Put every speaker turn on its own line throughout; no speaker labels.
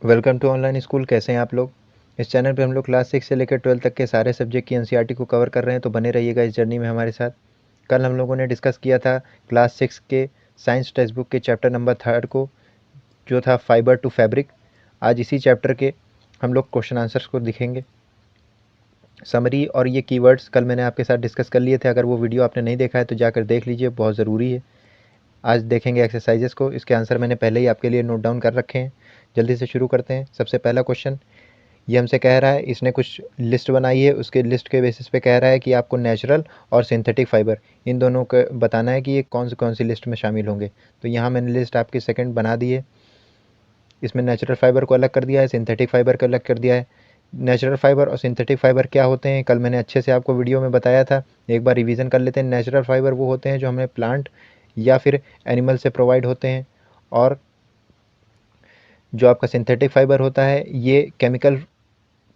Welcome to online school. कैसे हैं आप लोग। इस चैनल पे हम लोग क्लास 6 से लेकर 12 तक के सारे सब्जेक्ट की एनसीईआरटी को कवर कर रहे हैं, तो बने रहिएगा इस जर्नी में हमारे साथ। कल हम लोगों ने डिस्कस किया था क्लास 6 के साइंस टेक्स्ट बुक के चैप्टर नंबर 3 को, जो था फाइबर टू फैब्रिक। आज इसी चैप्टर के हम लोग क्वेश्चन आंसर्स को दिखेंगे। समरी और ये कीवर्ड्स कल मैंने आपके साथ डिस्कस कर लिए थे। अगर वो वीडियो आपने नहीं देखा है तो जाकर देख लीजिए, बहुत ज़रूरी है। आज देखेंगे एक्सरसाइजेस को। इसके आंसर मैंने पहले ही आपके लिए नोट डाउन कर रखे हैं। जल्दी से शुरू करते हैं। सबसे पहला क्वेश्चन ये हमसे कह रहा है, इसने कुछ लिस्ट बनाई है, उसके लिस्ट के बेसिस पे कह रहा है कि आपको नेचुरल और सिंथेटिक फाइबर इन दोनों को बताना है कि ये कौन सी लिस्ट में शामिल होंगे। तो यहाँ मैंने लिस्ट आपकी सेकंड बना दी है। इसमें नेचुरल फाइबर को अलग कर दिया है, सिंथेटिक फाइबर को अलग कर दिया है। नेचुरल फाइबर और सिंथेटिक फाइबर क्या होते हैं, कल मैंने अच्छे से आपको वीडियो में बताया था। एक बार रिवीजन कर लेते हैं। नेचुरल फाइबर वो होते हैं जो हमें प्लांट या फिर एनिमल से प्रोवाइड होते हैं, और जो आपका सिंथेटिक फाइबर होता है ये केमिकल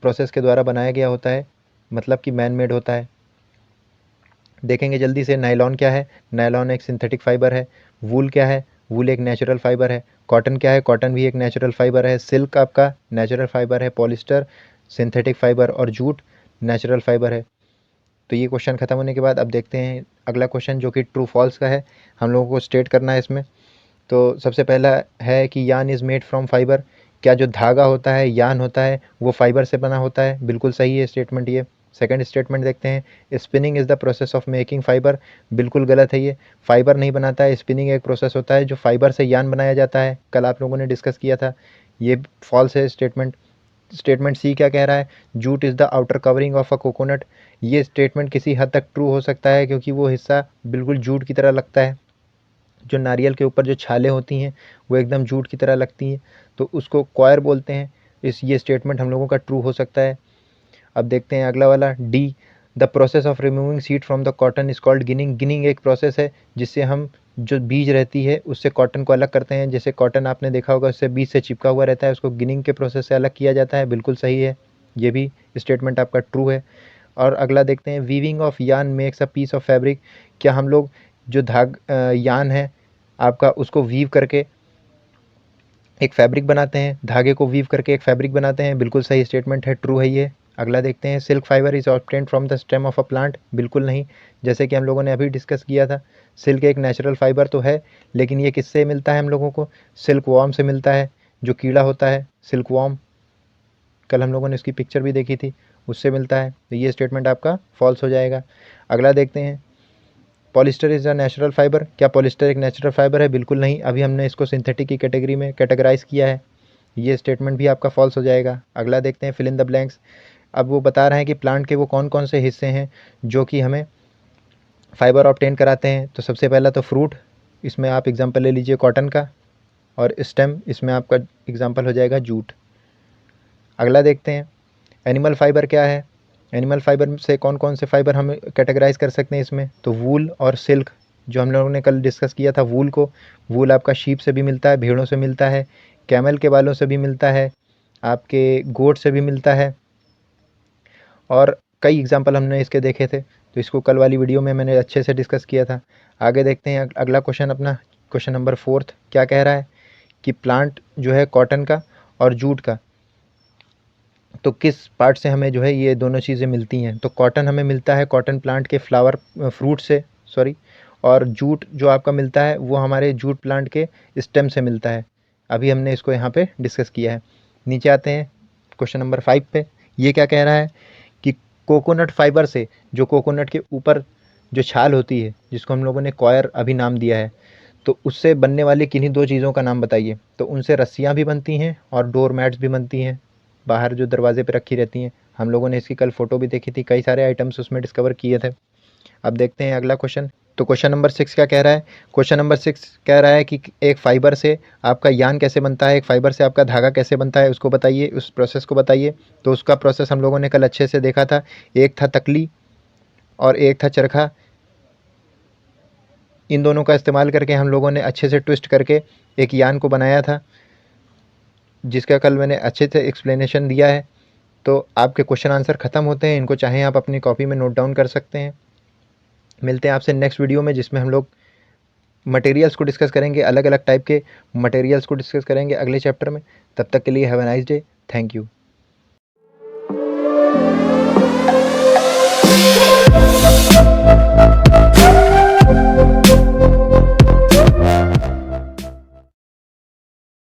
प्रोसेस के द्वारा बनाया गया होता है, मतलब कि मैन मेड होता है। देखेंगे जल्दी से। नायलॉन क्या है, नायलॉन एक सिंथेटिक फाइबर है। वूल क्या है, वूल एक नेचुरल फाइबर है। कॉटन क्या है, कॉटन भी एक नेचुरल फाइबर है। सिल्क आपका नेचुरल फाइबर है। पॉलिस्टर सिंथेटिक फाइबर, और जूट नेचुरल फाइबर है। तो ये क्वेश्चन खत्म होने के बाद अब देखते हैं अगला क्वेश्चन, जो कि ट्रू फॉल्स का है। हम लोगों को स्टेट करना है इसमें। तो सबसे पहला है कि यान इज़ मेड फ्रॉम फाइबर। क्या जो धागा होता है, यान होता है, वो फाइबर से बना होता है? बिल्कुल सही है स्टेटमेंट ये। सेकंड स्टेटमेंट देखते हैं। Spinning is the process of making fibre. बिल्कुल गलत है ये। फाइबर नहीं बनाता है, स्पिनिंग एक प्रोसेस होता है जो फाइबर से यान बनाया जाता है। कल आप लोगों ने डिस्कस किया था। ये फॉल्स है स्टेटमेंट। स्टेटमेंट सी क्या कह रहा है, jute is the outer covering of a coconut. ये स्टेटमेंट किसी हद तक ट्रू हो सकता है, क्योंकि वो हिस्सा बिल्कुल जूट की तरह लगता है। जो नारियल के ऊपर जो छालें होती हैं वो एकदम जूट की तरह लगती हैं, तो उसको कॉयर बोलते हैं। ये स्टेटमेंट हम लोगों का ट्रू हो सकता है। अब देखते हैं अगला वाला, D. The process of removing seed from the cotton is called ginning. Ginning एक प्रोसेस है जिससे हम जो बीज रहती है उससे कॉटन को अलग करते हैं। जैसे कॉटन आपने देखा होगा, उससे बीज से चिपका हुआ रहता है, उसको गिनिंग के प्रोसेस से अलग किया जाता है। बिल्कुल सही है, ये भी स्टेटमेंट आपका ट्रू है। और अगला देखते हैं, weaving of yarn makes a piece of fabric. क्या हम लोग जो यान है आपका, उसको वीव करके एक फैब्रिक बनाते हैं? धागे को वीव करके एक फैब्रिक बनाते हैं। बिल्कुल सही स्टेटमेंट है, ट्रू है ये। अगला देखते हैं, silk fibre is obtained from the stem of a plant. बिल्कुल नहीं। जैसे कि हम लोगों ने अभी डिस्कस किया था, सिल्क एक नेचुरल फाइबर तो है, लेकिन ये किससे मिलता है हम लोगों को? सिल्क वॉर्म से मिलता है। जो कीड़ा होता है सिल्क वॉर्म, कल हम लोगों ने इसकी पिक्चर भी देखी थी, उससे मिलता है। तो ये स्टेटमेंट आपका फॉल्स हो जाएगा। अगला देखते हैं, polyester is a natural fibre. क्या पॉलिस्टर एक नेचुरल फाइबर है? बिल्कुल नहीं। अभी हमने इसको सिंथेटिक की कैटेगरी में कैटेगराइज किया है। ये स्टेटमेंट भी आपका फॉल्स हो जाएगा। अगला देखते हैं, फिल इन द ब्लैंक्स। अब वो बता रहे हैं कि प्लांट के वो कौन कौन से हिस्से हैं जो कि हमें फाइबर ऑब्टेन कराते हैं। तो सबसे पहला तो फ्रूट, इसमें आप एग्जाम्पल ले लीजिए कॉटन का, और स्टेम, इसमें आपका एग्जाम्पल हो जाएगा जूट। अगला देखते हैं, एनिमल फाइबर क्या है। एनिमल फाइबर से कौन कौन से फाइबर हम कैटेगराइज कर सकते हैं इसमें? तो वूल और सिल्क, जो हम लोगों ने कल डिस्कस किया था। वूल को, वूल आपका शीप से भी मिलता है, भेड़ों से मिलता है, कैमल के बालों से भी मिलता है, आपके गोट से भी मिलता है, और कई एग्जाम्पल हमने इसके देखे थे। तो इसको कल वाली वीडियो में मैंने अच्छे से डिस्कस किया था। आगे देखते हैं अगला क्वेश्चन अपना, क्वेश्चन नंबर 4 क्या कह रहा है कि प्लांट जो है कॉटन का और जूट का, तो किस पार्ट से हमें जो है ये दोनों चीज़ें मिलती हैं? तो कॉटन हमें मिलता है कॉटन प्लांट के फ्लावर, फ्रूट से, सॉरी। और जूट जो आपका मिलता है वो हमारे जूट प्लांट के स्टेम से मिलता है। अभी हमने इसको यहाँ पे डिस्कस किया है। नीचे आते हैं क्वेश्चन नंबर 5 पे। ये क्या कह रहा है कि कोकोनट फाइबर से, जो कोकोनट के ऊपर जो छाल होती है जिसको हम लोगों ने कॉयर अभी नाम दिया है, तो उससे बनने वाली किन्हीं दो चीज़ों का नाम बताइए। तो उनसे रस्सियाँ भी बनती हैं और डोर मैट्स भी बनती हैं, बाहर जो दरवाजे पे रखी रहती हैं। हम लोगों ने इसकी कल फ़ोटो भी देखी थी, कई सारे आइटम्स उसमें डिस्कवर किए थे। अब देखते हैं अगला क्वेश्चन। तो क्वेश्चन नंबर 6 क्या कह रहा है? क्वेश्चन नंबर 6 कह रहा है कि एक फाइबर से आपका यान कैसे बनता है, एक फाइबर से आपका धागा कैसे बनता है, उसको बताइए, उस प्रोसेस को बताइए। तो उसका प्रोसेस हम लोगों ने कल अच्छे से देखा था। एक था तकली और एक था चरखा। इन दोनों का इस्तेमाल करके हम लोगों ने अच्छे से ट्विस्ट करके एक यान को बनाया था, जिसका कल मैंने अच्छे से एक्सप्लेनेशन दिया है। तो आपके क्वेश्चन आंसर ख़त्म होते हैं। इनको चाहें आप अपनी कॉपी में नोट डाउन कर सकते हैं। मिलते हैं आपसे नेक्स्ट वीडियो में, जिसमें हम लोग मटेरियल्स को डिस्कस करेंगे, अलग अलग टाइप के मटेरियल्स को डिस्कस करेंगे अगले चैप्टर में। तब तक के लिए have a nice day. Thank you.